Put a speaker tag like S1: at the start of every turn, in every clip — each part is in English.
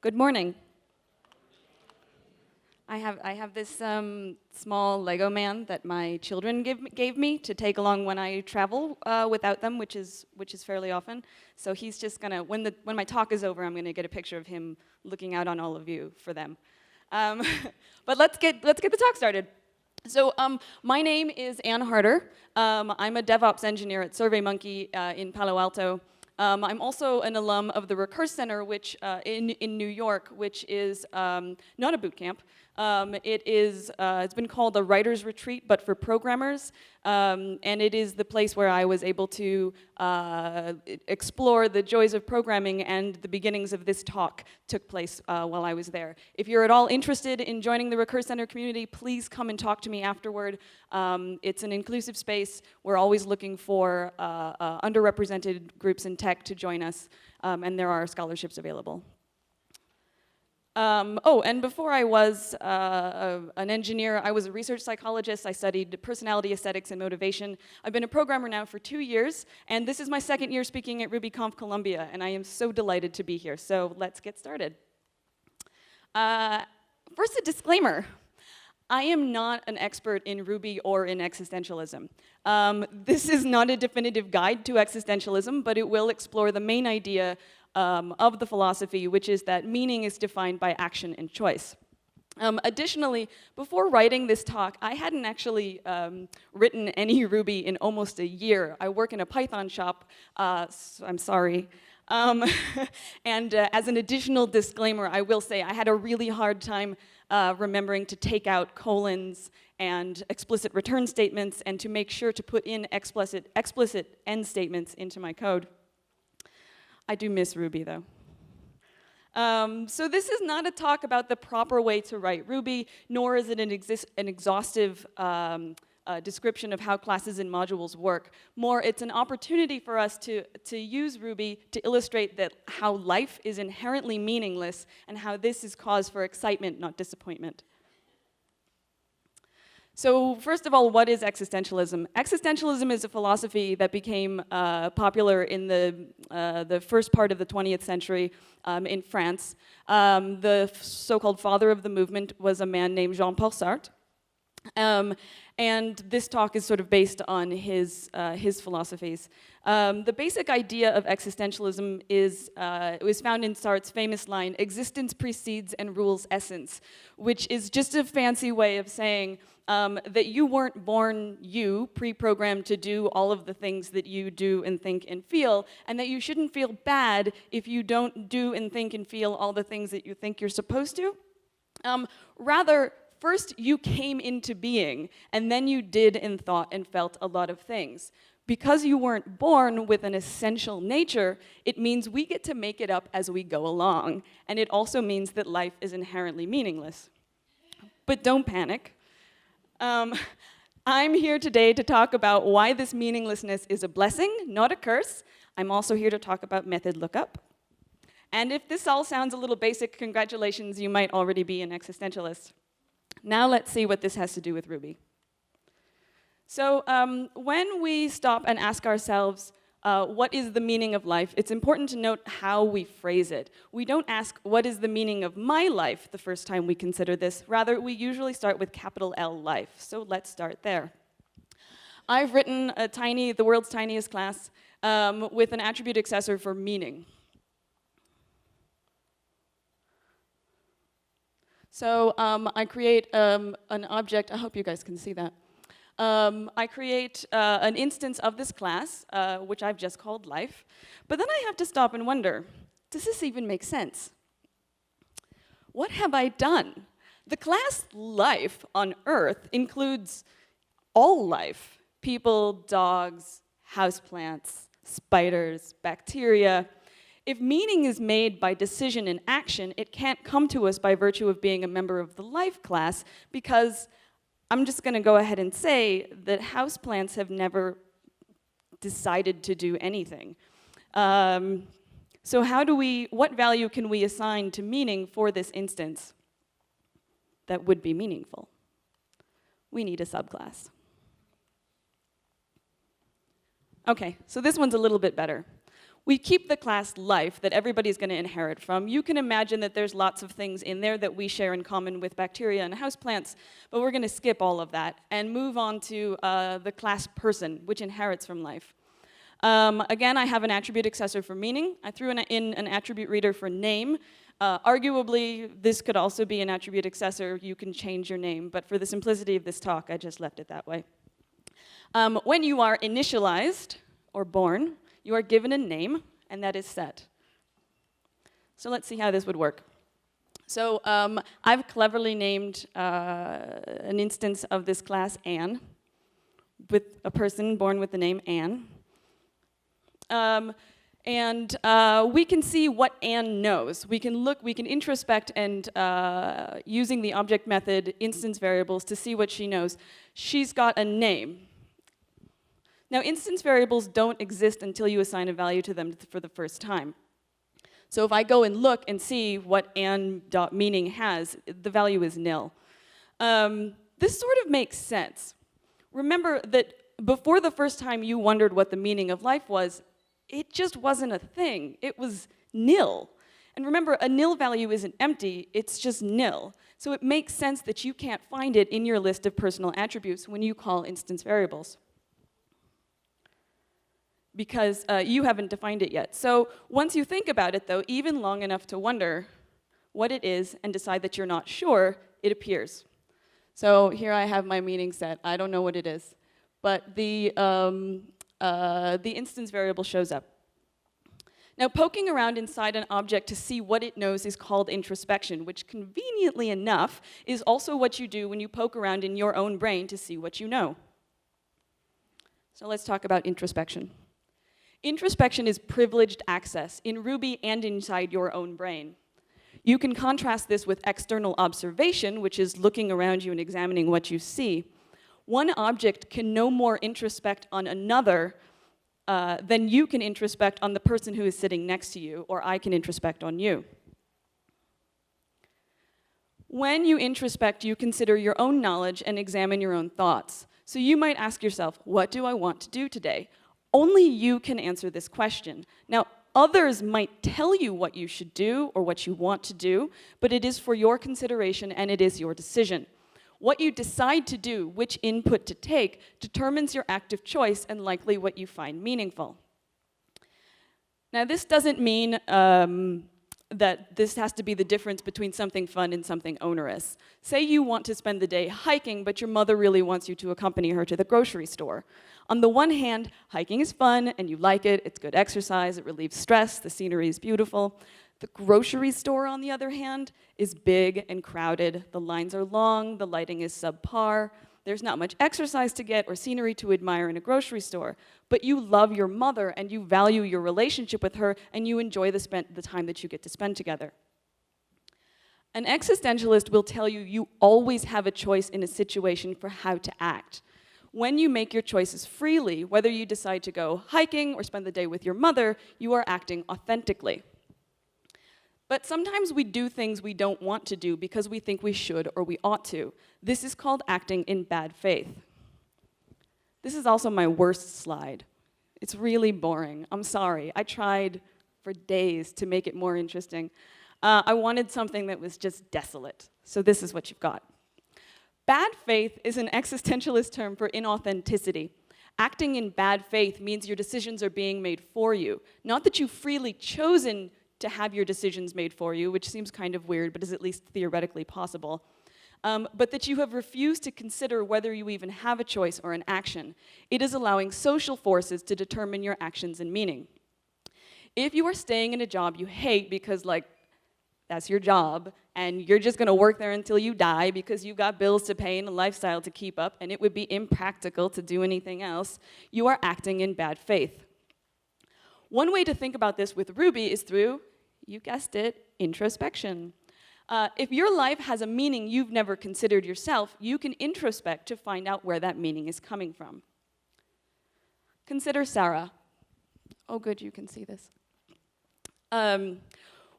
S1: Good morning. I have this small Lego man that my children gave me to take along when I travel without them, which is fairly often. So he's just gonna, when my talk is over, I'm gonna get a picture of him looking out on all of you for them. But let's get the talk started. So my name is Ann Harter. I'm a DevOps engineer at SurveyMonkey in Palo Alto. I'm also an alum of the Recurse Center, which in New York, which is not a boot camp. It's been called a writer's retreat, but for programmers. And it is the place where I was able to explore the joys of programming, and the beginnings of this talk took place while I was there. If you're at all interested in joining the Recurse Center community, please come and talk to me afterward. It's an inclusive space. We're always looking for underrepresented groups in tech to join us, and there are scholarships available. And before I was an engineer, I was a research psychologist. I studied personality, aesthetics, and motivation. I've been a programmer now for 2 years, and this is my second year speaking at RubyConf Colombia, and I am so delighted to be here. So let's get started. First, a disclaimer. I am not an expert in Ruby or in existentialism. This is not a definitive guide to existentialism, but it will explore the main idea of the philosophy, which is that meaning is defined by action and choice. Additionally, before writing this talk, I hadn't actually written any Ruby in almost a year. I work in a Python shop, so I'm sorry. And as an additional disclaimer, I will say I had a really hard time remembering to take out colons and explicit return statements, and to make sure to put in explicit end statements into my code. I do miss Ruby, though. So this is not a talk about the proper way to write Ruby, nor is it an exhaustive description of how classes and modules work. More, it's an opportunity for us to use Ruby to illustrate that how life is inherently meaningless, and how this is cause for excitement, not disappointment. So first of all, what is existentialism? Existentialism is a philosophy that became popular in the first part of the 20th century in France. The so-called father of the movement was a man named Jean-Paul Sartre. And this talk is sort of based on his philosophies. The basic idea of existentialism it was found in Sartre's famous line, "Existence precedes and rules essence," which is just a fancy way of saying that you weren't born pre-programmed to do all of the things that you do and think and feel, and that you shouldn't feel bad if you don't do and think and feel all the things that you think you're supposed to. Rather, first you came into being, and then you did and thought and felt a lot of things. Because you weren't born with an essential nature, it means we get to make it up as we go along, and it also means that life is inherently meaningless. But don't panic. I'm here today to talk about why this meaninglessness is a blessing, not a curse. I'm also here to talk about method lookup. And if this all sounds a little basic, congratulations, you might already be an existentialist. Now let's see what this has to do with Ruby. So when we stop and ask ourselves, what is the meaning of life, it's important to note how we phrase it. We don't ask, what is the meaning of my life, the first time we consider this. Rather, we usually start with capital L, life. So let's start there. I've written the world's tiniest class with an attribute accessor for meaning. So I create an object. I hope you guys can see that. I create an instance of this class, which I've just called life. But then I have to stop and wonder, does this even make sense? What have I done? The class life on Earth includes all life: people, dogs, houseplants, spiders, bacteria. If meaning is made by decision and action, it can't come to us by virtue of being a member of the life class, because I'm just going to go ahead and say that houseplants have never decided to do anything. So what value can we assign to meaning for this instance that would be meaningful? We need a subclass. Okay, so this one's a little bit better. we keep the class life that everybody's going to inherit from. You can imagine that there's lots of things in there that we share in common with bacteria and houseplants, but we're going to skip all of that and move on to the class person, which inherits from life. Again, I have an attribute accessor for meaning. I threw in an attribute reader for name. Arguably, this could also be an attribute accessor. You can change your name, but for the simplicity of this talk, I just left it that way. When you are initialized, or born, you are given a name, and that is set. So let's see how this would work. So I've cleverly named an instance of this class Ann, with a person born with the name Ann. We can see what Ann knows. We can introspect and using the object method instance variables to see what she knows. She's got a name. Now, instance variables don't exist until you assign a value to them for the first time. So if I go and look and see what Ann.meaning has, the value is nil. This sort of makes sense. Remember that before the first time you wondered what the meaning of life was, it just wasn't a thing. It was nil. And remember, a nil value isn't empty, it's just nil. So it makes sense that you can't find it in your list of personal attributes when you call instance variables, because you haven't defined it yet. So once you think about it, though, even long enough to wonder what it is and decide that you're not sure, it appears. So here I have my meaning set. I don't know what it is, but the instance variable shows up. Now, poking around inside an object to see what it knows is called introspection, which conveniently enough is also what you do when you poke around in your own brain to see what you know. So let's talk about introspection. Introspection is privileged access in Ruby and inside your own brain. You can contrast this with external observation, which is looking around you and examining what you see. One object can no more introspect on another than you can introspect on the person who is sitting next to you, or I can introspect on you. When you introspect, you consider your own knowledge and examine your own thoughts. So you might ask yourself, what do I want to do today? Only you can answer this question. Now, others might tell you what you should do or what you want to do, but it is for your consideration and it is your decision. What you decide to do, which input to take, determines your active choice and likely what you find meaningful. Now, this doesn't mean that this has to be the difference between something fun and something onerous. Say you want to spend the day hiking, but your mother really wants you to accompany her to the grocery store. On the one hand, hiking is fun and you like it, it's good exercise, it relieves stress, the scenery is beautiful. The grocery store, on the other hand, is big and crowded. The lines are long, the lighting is subpar. There's not much exercise to get or scenery to admire in a grocery store. But you love your mother and you value your relationship with her and you enjoy the time that you get to spend together. An existentialist will tell you you always have a choice in a situation for how to act. When you make your choices freely, whether you decide to go hiking or spend the day with your mother, you are acting authentically. But sometimes we do things we don't want to do because we think we should or we ought to. This is called acting in bad faith. This is also my worst slide. It's really boring. I'm sorry. I tried for days to make it more interesting. I wanted something that was just desolate. So this is what you've got. Bad faith is an existentialist term for inauthenticity. Acting in bad faith means your decisions are being made for you, not that you've freely chosen to have your decisions made for you, which seems kind of weird, but is at least theoretically possible, but that you have refused to consider whether you even have a choice or an action. It is allowing social forces to determine your actions and meaning. If you are staying in a job you hate because, like, that's your job, and you're just going to work there until you die because you've got bills to pay and a lifestyle to keep up, and it would be impractical to do anything else, you are acting in bad faith. One way to think about this with Ruby is through, you guessed it, introspection. If your life has a meaning you've never considered yourself, you can introspect to find out where that meaning is coming from. Consider Sarah. Oh, good, you can see this.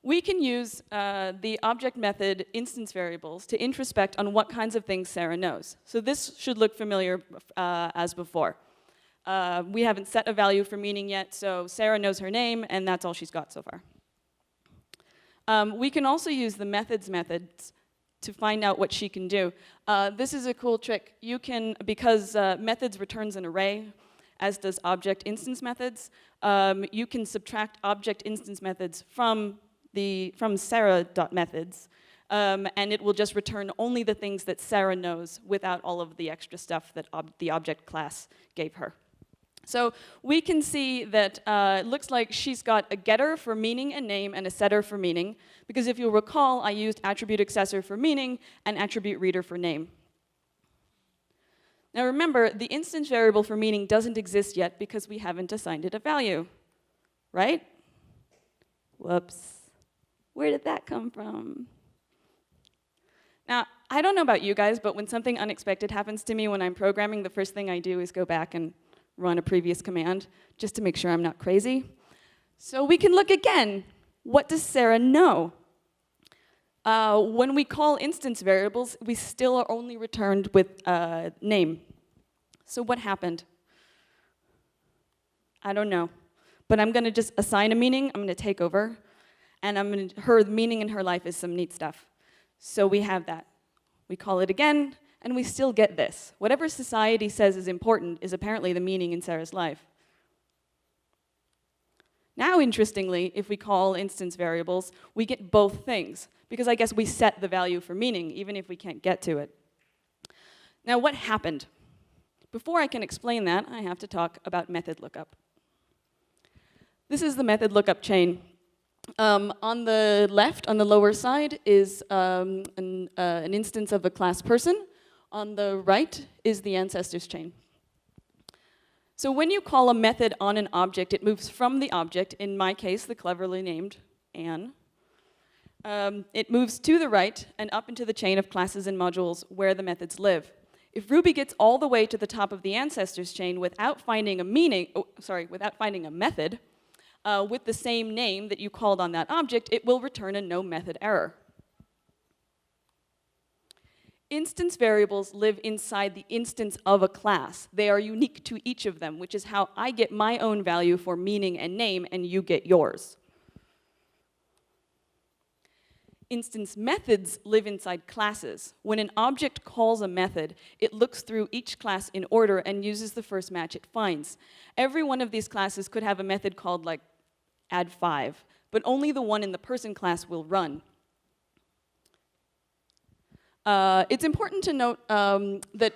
S1: We can use the object method instance variables to introspect on what kinds of things Sarah knows. So this should look familiar as before. We haven't set a value for meaning yet, so Sarah knows her name, and that's all she's got so far. We can also use the methods to find out what she can do. This is a cool trick. You can, because methods returns an array, as does object instance methods, you can subtract object instance methods from Sarah.methods, and it will just return only the things that Sarah knows without all of the extra stuff that the object class gave her. So we can see that it looks like she's got a getter for meaning and name and a setter for meaning, because if you'll recall, I used attribute accessor for meaning and attribute reader for name. Now remember, the instance variable for meaning doesn't exist yet because we haven't assigned it a value, right? Whoops. Where did that come from? Now, I don't know about you guys, but when something unexpected happens to me when I'm programming, the first thing I do is go back and run a previous command, just to make sure I'm not crazy. So we can look again. What does Sarah know? When we call instance variables, we still are only returned with name. So what happened? I don't know. But I'm going to just assign a meaning. I'm going to take over. And her meaning in her life is some neat stuff. So we have that. We call it again, and we still get this. Whatever society says is important is apparently the meaning in Sarah's life. Now, interestingly, if we call instance variables, we get both things, because I guess we set the value for meaning, even if we can't get to it. Now, what happened? Before I can explain that, I have to talk about method lookup. This is the method lookup chain. On the left, on the lower side, is an instance of a class person. On the right is the ancestors chain. So when you call a method on an object, it moves from the object, in my case, the cleverly named Ann. It moves to the right and up into the chain of classes and modules where the methods live. If Ruby gets all the way to the top of the ancestors chain without finding without finding a method with the same name that you called on that object, it will return a no method error. Instance variables live inside the instance of a class. They are unique to each of them, which is how I get my own value for meaning and name, and you get yours. Instance methods live inside classes. When an object calls a method, it looks through each class in order and uses the first match it finds. Every one of these classes could have a method called like add5, but only the one in the person class will run. It's important to note that,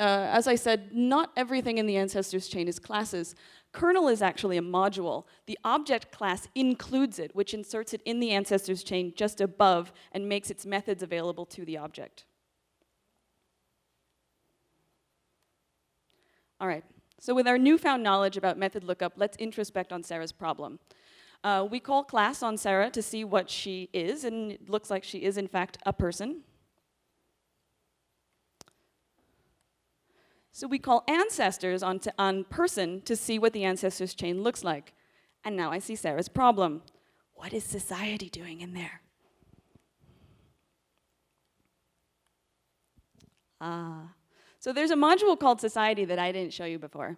S1: as I said, not everything in the ancestors chain is classes. Kernel is actually a module. The object class includes it, which inserts it in the ancestors chain just above and makes its methods available to the object. All right, so with our newfound knowledge about method lookup, let's introspect on Sarah's problem. We call class on Sarah to see what she is, and it looks like she is, in fact, a person. So we call ancestors on person to see what the ancestors chain looks like. And now I see Sarah's problem. What is society doing in there? So there's a module called society that I didn't show you before,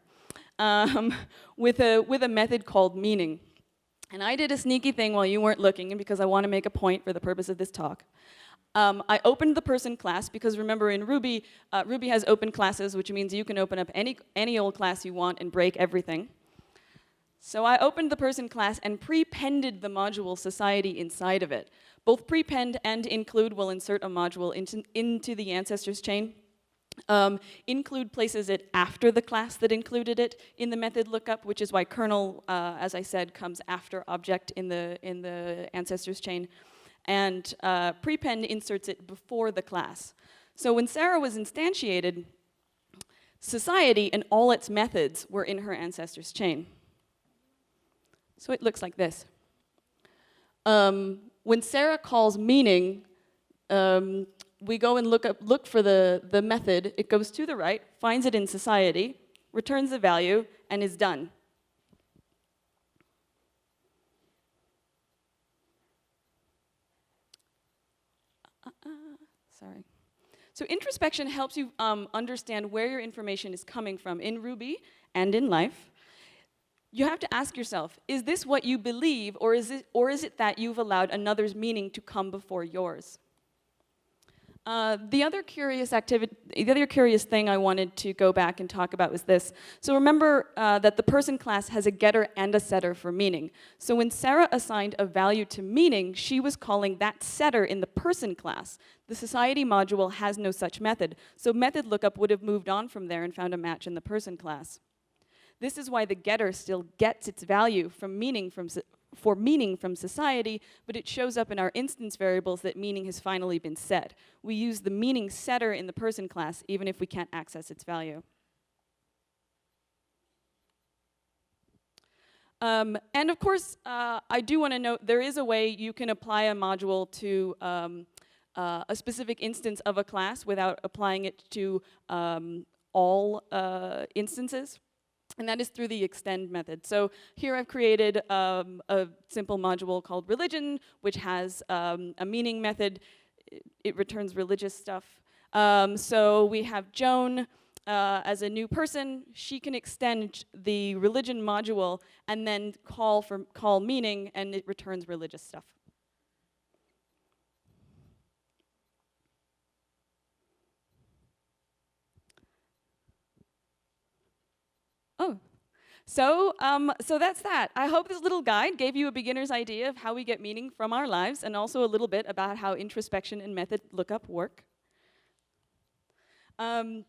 S1: with a method called meaning. And I did a sneaky thing while you weren't looking, and because I want to make a point for the purpose of this talk. I opened the person class because remember in Ruby, Ruby has open classes, which means you can open up any old class you want and break everything. So I opened the person class and prepended the module society inside of it. Both prepend and include will insert a module into the ancestors chain. Include places it after the class that included it in the method lookup, which is why kernel, as I said, comes after object in the ancestors chain. And prepend inserts it before the class. So when Sarah was instantiated, society and all its methods were in her ancestors chain. So it looks like this. When Sarah calls meaning, we go and look for the method. It goes to the right, finds it in society, returns the value, and is done. Sorry. So introspection helps you understand where your information is coming from in Ruby and in life. You have to ask yourself, is this what you believe, or is it that you've allowed another's meaning to come before yours? The other curious thing I wanted to go back and talk about was this. So remember that the person class has a getter and a setter for meaning. So when Sarah assigned a value to meaning, she was calling that setter in the person class. The society module has no such method, so method lookup would have moved on from there and found a match in the person class. This is why the getter still gets its value from meaning from society, but it shows up in our instance variables that meaning has finally been set. We use the meaning setter in the person class even if we can't access its value. And of course, I do want to note there is a way you can apply a module to a specific instance of a class without applying it to all instances. And that is through the extend method. So here I've created a simple module called religion, which has a meaning method. It returns religious stuff. So we have Joan as a new person. She can extend the religion module and then call meaning, and it returns religious stuff. Oh, so that's that. I hope this little guide gave you a beginner's idea of how we get meaning from our lives, and also a little bit about how introspection and method lookup work. And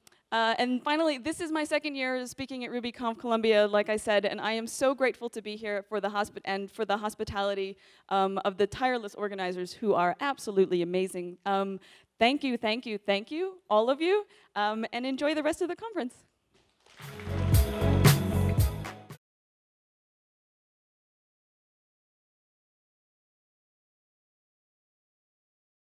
S1: finally, this is my second year speaking at RubyConf Colombia, like I said, and I am so grateful to be here for the hospitality of the tireless organizers who are absolutely amazing. Thank you, all of you, and enjoy the rest of the conference.